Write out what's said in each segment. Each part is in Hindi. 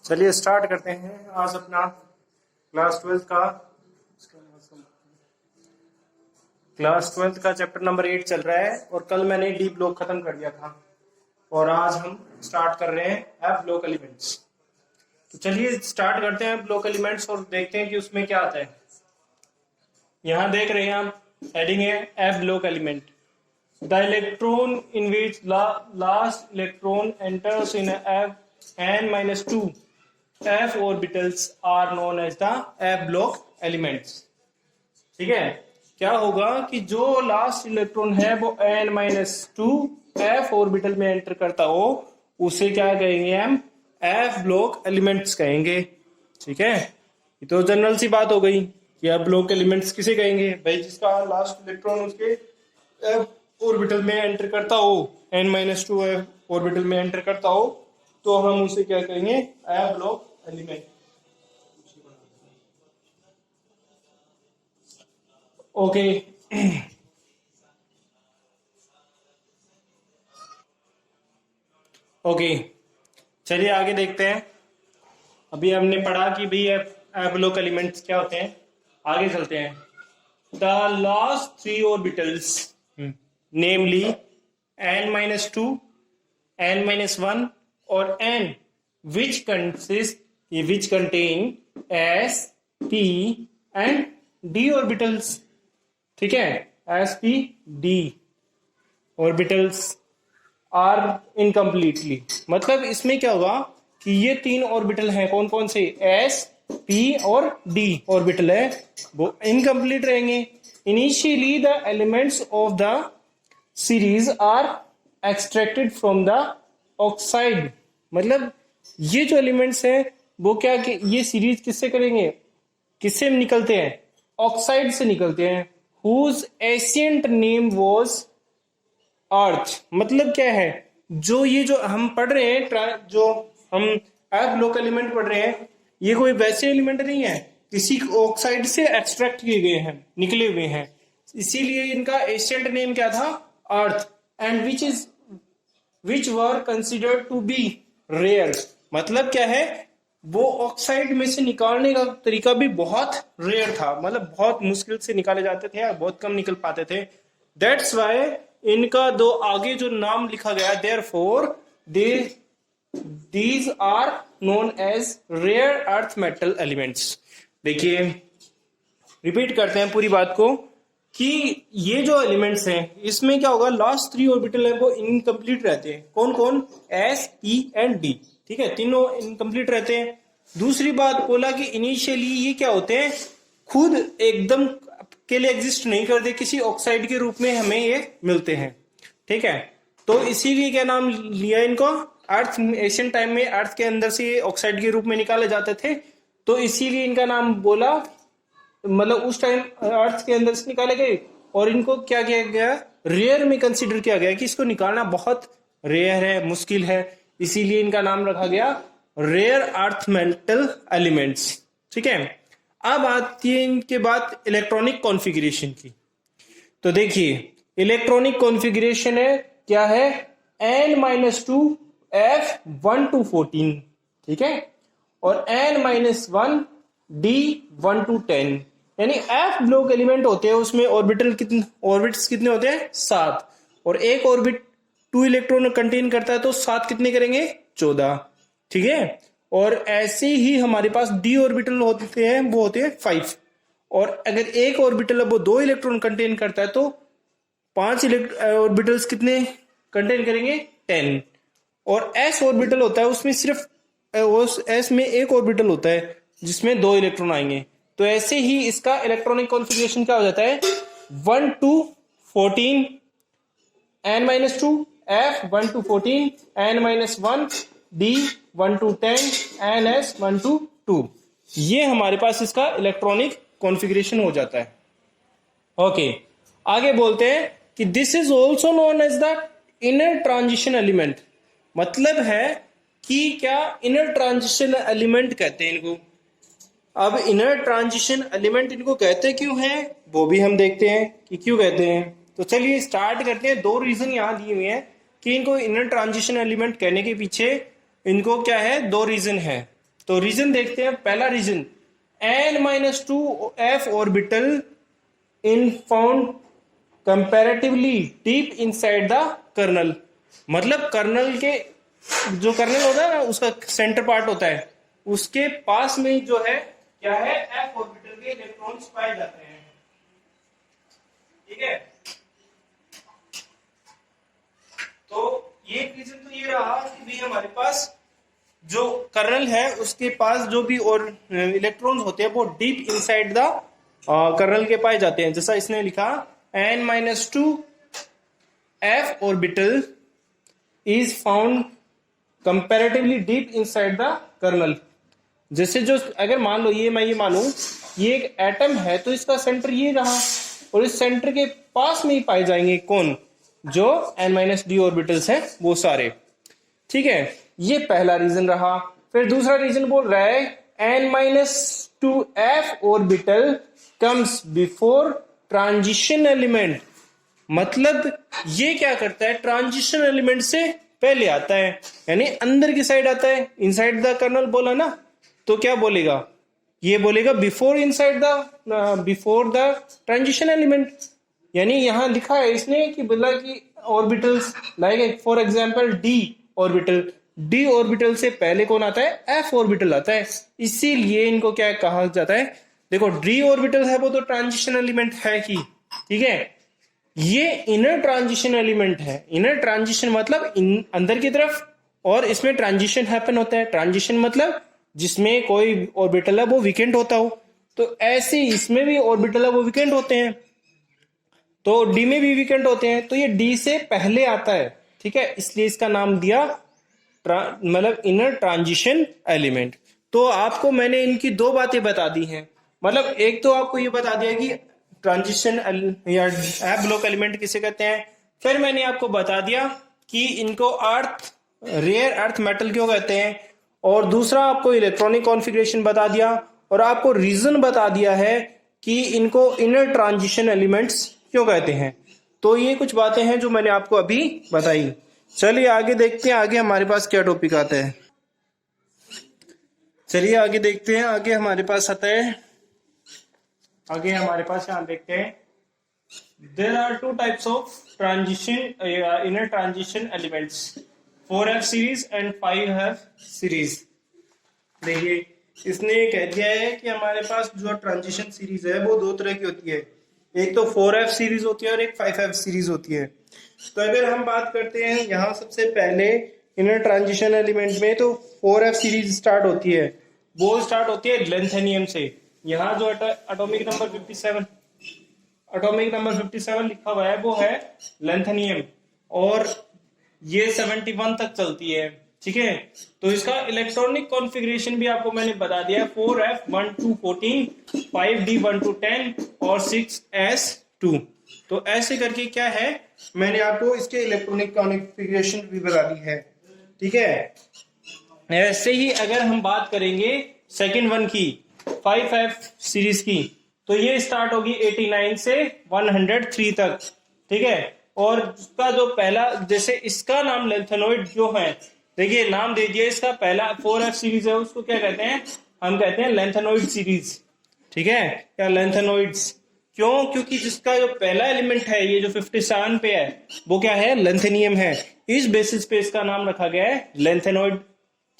चलिए स्टार्ट करते हैं आज अपना क्लास ट्वेल्थ का चैप्टर नंबर 8 चल रहा है और कल मैंने डी ब्लॉक खत्म कर दिया था और आज हम स्टार्ट कर रहे हैं एफ ब्लॉक एलिमेंट्स। तो चलिए स्टार्ट करते हैं ब्लॉक एलिमेंट्स और देखते हैं कि उसमें क्या आता है। यहाँ देख रहे हैं आप, हेडिंग है F block element. The electron in which last electron enters in F n-2 f orbitals are known as the f block elements। ठीक है, क्या होगा कि जो लास्ट इलेक्ट्रॉन है वो n-2 f ऑर्बिटल में एंटर करता हो उसे क्या कहेंगे हम, f ब्लॉक एलिमेंट्स कहेंगे। ठीक है, ये तो जनरल सी बात हो गई कि f ब्लॉक एलिमेंट्स किसे कहेंगे भाई, जिसका लास्ट इलेक्ट्रॉन उसके f ऑर्बिटल में एंटर करता हो, n-2 f ऑर्बिटल में एंटर करता हो तो हम उसे क्या कहेंगे, f block element. Okay okay, चलिए आगे देखते हैं। अभी हमने पढ़ा कि भाई एफ ब्लॉक एलिमेंट्स क्या होते हैं, आगे चलते हैं। The last three orbitals namely n-2 n-1 और n which contain s, p and d orbitals। ठीक है, s, p, d orbitals are incompletely, मतलब इसमें क्या होगा कि ये तीन ऑर्बिटल हैं, कौन कौन से, s, p और d ऑर्बिटल है, वो इनकम्प्लीट रहेंगे। Initially the elements of the series are extracted from the oxide, मतलब ये जो एलिमेंट्स हैं वो क्या कि ये सीरीज किससे करेंगे, किससे निकलते हैं, ऑक्साइड से निकलते हैं। हुज एशियंट नेम वाज अर्थ, मतलब क्या है, जो ये जो हम पढ़ रहे हैं, जो हम एफ ब्लॉक एलिमेंट पढ़ रहे हैं, ये कोई वैसे एलिमेंट नहीं है, किसी ऑक्साइड से एक्सट्रैक्ट किए गए हैं, निकले हुए हैं, इसीलिए इनका एशियंट नेम क्या था, earth. And which were considered to be rare, मतलब क्या है, वो ऑक्साइड में से निकालने का तरीका भी बहुत रेयर था, मतलब बहुत मुश्किल से निकाले जाते थे या बहुत कम निकल पाते थे। दैट्स वाई इनका दो आगे जो नाम लिखा गया, therefore these are known as rare earth metal elements. देखिए रिपीट करते हैं पूरी बात को कि ये जो एलिमेंट्स हैं इसमें क्या होगा, लास्ट थ्री ऑर्बिटल है वो इनकम्प्लीट रहते हैं, कौन कौन, एस, पी एंड डी। ठीक है, तीनों इनकम्प्लीट रहते हैं। दूसरी बात बोला कि इनिशियली ये क्या होते हैं, खुद एकदम के लिए एग्जिस्ट नहीं करते, किसी ऑक्साइड के रूप में हमें ये मिलते हैं। ठीक है, तो इसीलिए क्या नाम लिया इनको, अर्थ, एशियन टाइम में अर्थ के अंदर से ये ऑक्साइड के रूप में निकाले जाते थे, तो इसीलिए इनका नाम बोला, मतलब उस टाइम अर्थ के अंदर से निकाले गए और इनको क्या किया गया, रेयर में कंसीडर किया गया कि इसको निकालना बहुत रेयर है, मुश्किल है, इसीलिए इनका नाम रखा गया रेयर अर्थ मेटल एलिमेंट्स। ठीक है, अब आती है इनके बाद इलेक्ट्रॉनिक कॉन्फ़िगरेशन की। तो देखिए इलेक्ट्रॉनिक कॉन्फ़िगरेशन है क्या है, n-2 f1 to 14, ठीक है, और n-1 d1 to 10, यानी एफ ब्लॉक एलिमेंट होते हैं उसमें ऑर्बिट्स कितने होते हैं, 7, और एक ऑर्बिट 2 इलेक्ट्रॉन कंटेन करता है तो 7 कितने करेंगे, 14। ठीक है, और ऐसे ही हमारे पास डी ऑर्बिटल होते हैं, वो होते हैं 5, और अगर एक ऑर्बिटल वो 2 इलेक्ट्रॉन कंटेन करता है तो 5 ऑर्बिटल्स कितने कंटेन करेंगे, 10, और एस ऑर्बिटल होता है उसमें सिर्फ एस में एक ऑर्बिटल होता है जिसमें 2 इलेक्ट्रॉन आएंगे। तो ऐसे ही इसका इलेक्ट्रॉनिक कॉन्फ़िगरेशन क्या हो जाता है, 1 to 14 n-2 f1 to 14 n-1 d1 to 10 ns1 to 2, ये हमारे पास इसका इलेक्ट्रॉनिक कॉन्फ़िगरेशन हो जाता है। ओके, आगे बोलते हैं कि this is also known as the inner transition element, मतलब है कि क्या इनर ट्रांजिशन एलिमेंट कहते हैं इनको। अब इनर ट्रांजिशन एलिमेंट इनको कहते क्यों हैं वो भी हम देखते हैं कि क्यों कहते हैं। तो चलिए स्टार्ट करते हैं। 2 रीजन यहाँ दिए हुए हैं कि इनको इनर ट्रांजिशन एलिमेंट कहने के पीछे इनको क्या है, 2 रीजन है। तो रीजन देखते हैं। पहला reason, n-2 f orbital in found comparatively deep inside the kernel. मतलब कर्नल के जो कर्नल होता है ना, उसका सेंटर पार्ट होता है, उसके पास में जो है क्या है, f ऑर्बिटल के इलेक्ट्रॉन्स पाए जाते हैं। ठीक है, तो ये रीजन तो ये रहा कि भाई हमारे पास जो कर्नल है उसके पास जो भी और इलेक्ट्रॉन्स होते हैं वो डीप इनसाइड द कर्नल के पाए जाते हैं। जैसा इसने लिखा n-2 f orbital is found comparatively deep inside the kernel. जैसे जो अगर मान लो मैं ये मानूं ये एक एटम है, तो इसका सेंटर ये रहा और इस सेंटर के पास में ही पाए जाएंगे कौन, जो n-d ऑर्बिटल्स हैं वो सारे। ठीक है, ये पहला रीजन रहा। फिर दूसरा रीजन बोल रहा है n-2 f orbital comes before transition element. मतलब ये क्या करता है, ट्रांजिशन एलिमेंट से पहले आता है, यानी अंदर की साइड आता है। इनसाइड द कर्नल बोला ना, तो क्या बोलेगा, ये बोलेगा before inside the before the transition element. यानी यहां लिखा है इसने कि बोला कि orbitals like for example D orbital से पहले कौन आता है, एफ ऑर्बिटल आता है। इसीलिए इनको क्या कहा जाता है, देखो डी ऑर्बिटल है वो तो ट्रांजिशन एलिमेंट है ही, ठीक है, ये इनर ट्रांजिशन एलिमेंट है। इनर ट्रांजिशन मतलब अंदर की तरफ, और इसमें ट्रांजिशन हैपन होता है। ट्रांजिशन मतलब जिसमें कोई ऑर्बिटल है वो वीकेंट होता हो, तो ऐसे इसमें भी ऑर्बिटल है वो वीकेंट होते हैं, तो डी में भी वीकेंट होते हैं, तो ये डी से पहले आता है। ठीक है, इसलिए इसका नाम दिया मतलब इनर ट्रांजिशन एलिमेंट। तो आपको मैंने इनकी दो बातें बता दी हैं। मतलब एक तो आपको ये बता दिया कि ट्रांजिशन या एफ ब्लॉक एलिमेंट किसे कहते हैं। फिर मैंने आपको बता दिया कि इनको रेयर अर्थ मेटल क्यों कहते हैं, और दूसरा आपको इलेक्ट्रॉनिक कॉन्फ़िगरेशन बता दिया, और आपको रीजन बता दिया है कि इनको इनर ट्रांजिशन एलिमेंट्स क्यों कहते हैं। तो ये कुछ बातें हैं जो मैंने आपको अभी बताई। चलिए आगे देखते हैं, आगे हमारे पास क्या टॉपिक आता है। चलिए आगे देखते हैं, आगे हमारे पास आता है, आगे हमारे पास यहाँ देखते हैं, there are two types of transition inner transition elements, 4f series and 5f series. देखिए इसने कह दिया है कि हमारे पास जो ट्रांजिशन सीरीज है वो दो तरह की होती है, एक तो 4f सीरीज होती है और एक 5f सीरीज होती है। तो अगर हम बात करते हैं यहाँ सबसे पहले इनर ट्रांजिशन एलिमेंट में, तो 4f सीरीज स्टार्ट होती है, वो स्टार्ट होती है लेंथेनियम से। यहाँ जो एटॉमिक नंबर 57 लिखा हुआ है वो है लेंथेनियम, और ये 71 तक चलती है। ठीक है, तो इसका इलेक्ट्रॉनिक कॉन्फ़िगरेशन भी आपको मैंने बता दिया, 4f1 to 14, 5d1 to 10 और 6s2। तो ऐसे करके क्या है, मैंने आपको इसके इलेक्ट्रॉनिक कॉन्फ़िगरेशन भी बता दी है। ठीक है, ऐसे ही अगर हम बात करेंगे सेकंड वन की 5f सीरीज की, तो ये स्टार्ट होगी 89 से 103 तक। ठीक है, और इसका जो पहला, जैसे इसका नाम लेंथेनॉइड जो है, देखिए नाम दे दिया इसका, पहला 4f सीरीज है उसको क्या कहते हैं, हम कहते हैं लेंथेनॉइड सीरीज। ठीक है, या लेंथेनॉइड्स, क्यों, क्योंकि जिसका जो पहला एलिमेंट है ये जो 57 पे है वो क्या है, लेंथेनियम है। इस बेसिस पे इसका नाम रखा गया है लेंथेनॉइड।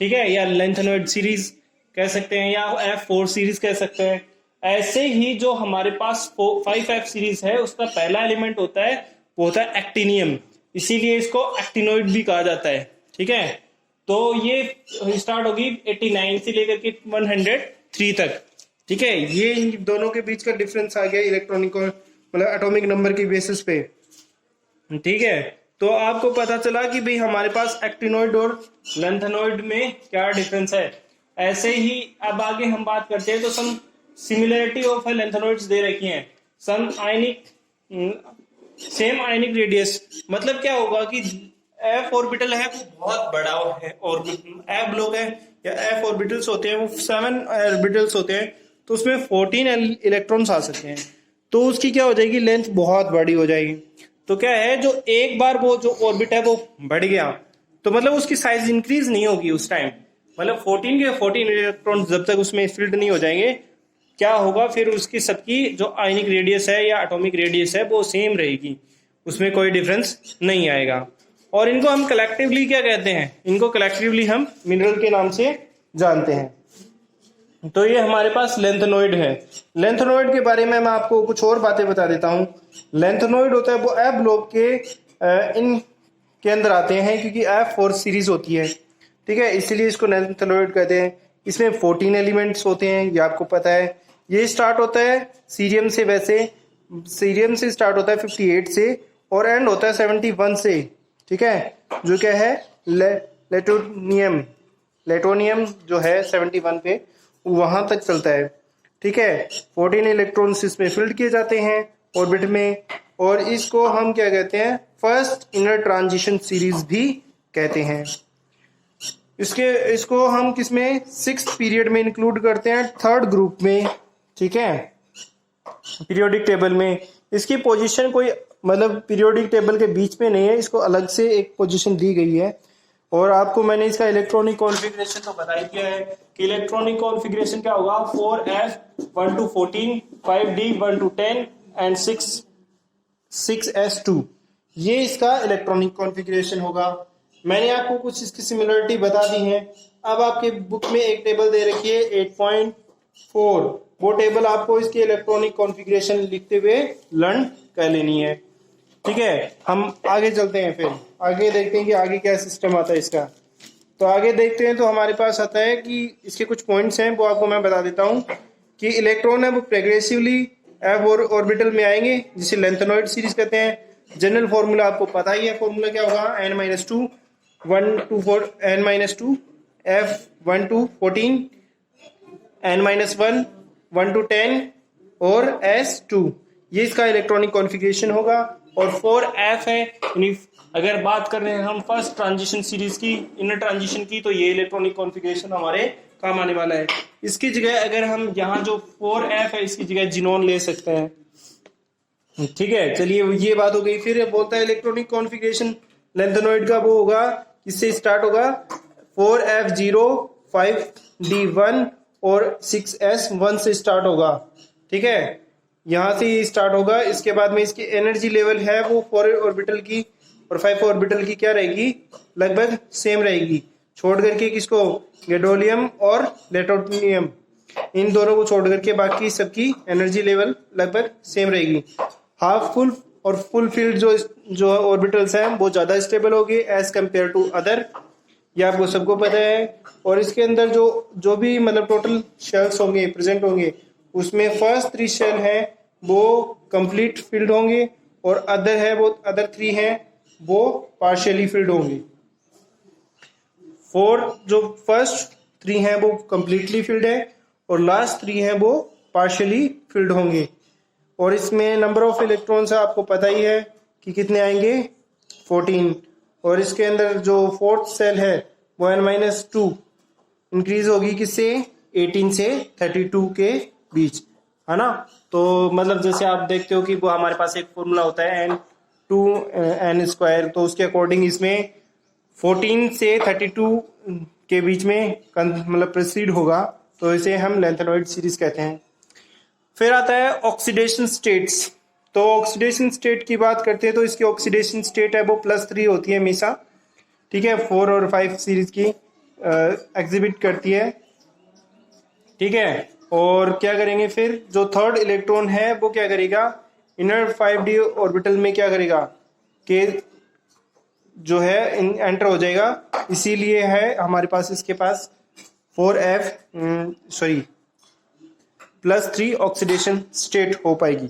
ठीक है, या लेंथेनॉइड सीरीज कह सकते हैं, या F4 सीरीज कह सकते हैं। ऐसे ही जो हमारे पास 5f सीरीज है उसका पहला एलिमेंट होता है वो होता है एक्टिनियम, इसीलिए इसको एक्टिनोइड भी कहा जाता है। ठीक है, तो ये स्टार्ट होगी 89 से लेकर के 103 तक। ठीक है, ये इन दोनों के बीच का डिफरेंस आ गया इलेक्ट्रॉनिक और मतलब एटॉमिक नंबर की बेसिस पे। ठीक है, तो आपको पता चला कि भाई हमारे पास एक्टिनोइड और लेंथेनॉइड में क्या डिफरेंस है। ऐसे ही अब आगे हम बात करते हैं, तो सम सिमिलरिटी ऑफ लेंथेनॉइड्स दे रखी हैं, सम सेम आयनिक रेडियस। मतलब क्या होगा कि एफ ऑर्बिटल है वो बहुत बड़ा है, और एफ ब्लॉक है या एफ ऑर्बिटल्स होते हैं वो 7 ऑर्बिटल्स होते हैं, तो उसमें 14 इलेक्ट्रॉन्स आ सकते हैं, तो उसकी क्या हो जाएगी, लेंथ बहुत बड़ी हो जाएगी। तो क्या है, जो एक बार वो जो ऑर्बिट है वो बढ़ गया, तो मतलब उसकी साइज इंक्रीज नहीं होगी उस टाइम, मतलब 14 के 14 इलेक्ट्रॉन जब तक उसमें फिल्ड नहीं हो जाएंगे, क्या होगा फिर उसकी सबकी जो आयनिक रेडियस है या एटॉमिक रेडियस है वो सेम रहेगी, उसमें कोई डिफरेंस नहीं आएगा। और इनको हम कलेक्टिवली क्या कहते हैं, इनको कलेक्टिवली हम मिनरल के नाम से जानते हैं। तो ये हमारे पास लेंथेनॉइड है। लेंथेनॉइड के बारे में मैं आपको कुछ और बातें बता देता हूँ। लेंथेनॉइड होता है वो एफ ब्लॉक के इन के अंदर आते हैं, क्योंकि F4 सीरीज होती है, ठीक है, इसीलिए इसको लेंथेनॉइड कहते हैं। इसमें 14 एलिमेंट्स होते हैं, ये आपको पता है। ये स्टार्ट होता है सीरियम से, वैसे सीरियम से स्टार्ट होता है 58 से और एंड होता है 71 से, ठीक है, जो क्या है लेटोनियम, लेटोनियम जो है 71 पे वहां तक चलता है, ठीक है। 14 इलेक्ट्रॉन्स इसमें फिल्ड किए जाते हैं ऑर्बिट में, और इसको हम क्या कहते हैं, फर्स्ट इनर ट्रांजिशन सीरीज भी कहते हैं। इसको हम किसमें, 6th पीरियड में इंक्लूड करते हैं, 3rd ग्रुप में, ठीक है, पीरियोडिक टेबल में। इसकी पोजीशन कोई मतलब पीरियोडिक टेबल के बीच में नहीं है, इसको अलग से एक पोजीशन दी गई है। और आपको मैंने इसका इलेक्ट्रॉनिक कॉन्फ़िगरेशन तो बता ही दिया है कि इलेक्ट्रॉनिक कॉन्फ़िगरेशन क्या होगा, 4f 1 to 14, 5d 1 to 10 and 6s2, ये इसका इलेक्ट्रॉनिक कॉन्फ़िगरेशन होगा। मैंने आपको कुछ इसकी सिमिलरिटी बता दी है। अब आपके बुक में एक टेबल दे रखी है 8.4, वो टेबल आपको इसके इलेक्ट्रॉनिक कॉन्फ़िगरेशन लिखते हुए लर्न कर लेनी है, ठीक है। हम आगे चलते हैं, फिर आगे देखते हैं कि आगे क्या सिस्टम आता है इसका। तो आगे देखते हैं, तो हमारे पास आता है कि इसके कुछ पॉइंट्स हैं, वो आपको मैं बता देता हूँ कि इलेक्ट्रॉन है वो प्रोग्रेसिवली एफ ऑर्बिटल में आएंगे, जिसे लेंथेनॉइड सीरीज कहते हैं। जनरल फॉर्मूला आपको पता ही है, फॉर्मूला क्या होगा, n-2 1 to 4 n-2 f 1 to 14 n-1 1 to 10 और s2, ये इसका इलेक्ट्रॉनिक कॉन्फ़िगरेशन होगा। और 4f है, यानी अगर बात कर रहे हैं हम फर्स्ट ट्रांजिशन सीरीज की, इनर ट्रांजिशन की, तो ये इलेक्ट्रॉनिक कॉन्फ़िगरेशन हमारे काम आने वाला है। इसकी जगह अगर हम यहाँ जो 4f है इसकी जगह जिनोन ले सकते हैं, ठीक है। चलिए ये बात हो गई। फिर बोलता है इलेक्ट्रॉनिक कॉन्फ़िगरेशन लेंथेनॉइड का वो होगा, इससे स्टार्ट होगा 4f0 5d1 और 6s1 से स्टार्ट होगा, ठीक है, यहां से ये स्टार्ट होगा। इसके बाद में इसकी एनर्जी लेवल है वो 4 ऑर्बिटल की और 5 ऑर्बिटल की क्या रहेगी, लगभग सेम रहेगी, छोड़ करके किसको, गैडोलियम और लेटोनियम, इन दोनों को छोड़ करके बाकी सबकी एनर्जी लेवल लगभग सेम रहेगी। हाफ फुल और फुल फील्ड जो ऑर्बिटल्स हैं वो ज्यादा स्टेबल होगी एज कम्पेयर टू अदर, ये आपको सबको पता है। और इसके अंदर जो भी मतलब टोटल शेल्स होंगे प्रेजेंट होंगे, उसमें फर्स्ट 3 शेल हैं वो कंप्लीट फील्ड होंगे और अदर 3 हैं वो पार्शियली फील्ड होंगे। जो फर्स्ट 3 हैं वो कंप्लीटली फील्ड है और लास्ट 3 हैं वो पार्शियली फील्ड होंगे। और इसमें नंबर ऑफ इलेक्ट्रॉन्स आपको पता ही है कि कितने आएंगे, 14। और इसके अंदर जो 4th सेल है वो n-2 इंक्रीज होगी किससे, 18 से 32 के बीच, है ना। तो मतलब जैसे आप देखते हो कि वो हमारे पास एक फॉर्मूला होता है n2n², तो उसके अकॉर्डिंग इसमें 14 से 32 के बीच में मतलब प्रोसीड होगा, तो इसे हम लेंथेनॉइड सीरीज कहते हैं। फिर आता है ऑक्सीडेशन स्टेट्स। तो ऑक्सीडेशन स्टेट की बात करते हैं तो इसकी ऑक्सीडेशन स्टेट है वो +3 होती है हमेशा, ठीक है, 4 और 5 सीरीज की एग्जिबिट करती है, ठीक है। और क्या करेंगे फिर, जो 3rd इलेक्ट्रॉन है वो क्या करेगा, इनर 5d ऑर्बिटल में क्या करेगा कि जो है एंटर हो जाएगा, इसीलिए है हमारे पास इसके पास +3 ऑक्सीडेशन स्टेट हो पाएगी।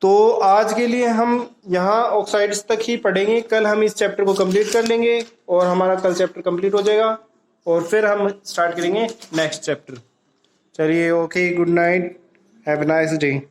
तो आज के लिए हम यहाँ ऑक्साइड्स तक ही पढ़ेंगे, कल हम इस चैप्टर को कंप्लीट कर लेंगे और हमारा कल चैप्टर कंप्लीट हो जाएगा और फिर हम स्टार्ट करेंगे नेक्स्ट चैप्टर। चलिए, okay, good night, have a nice day.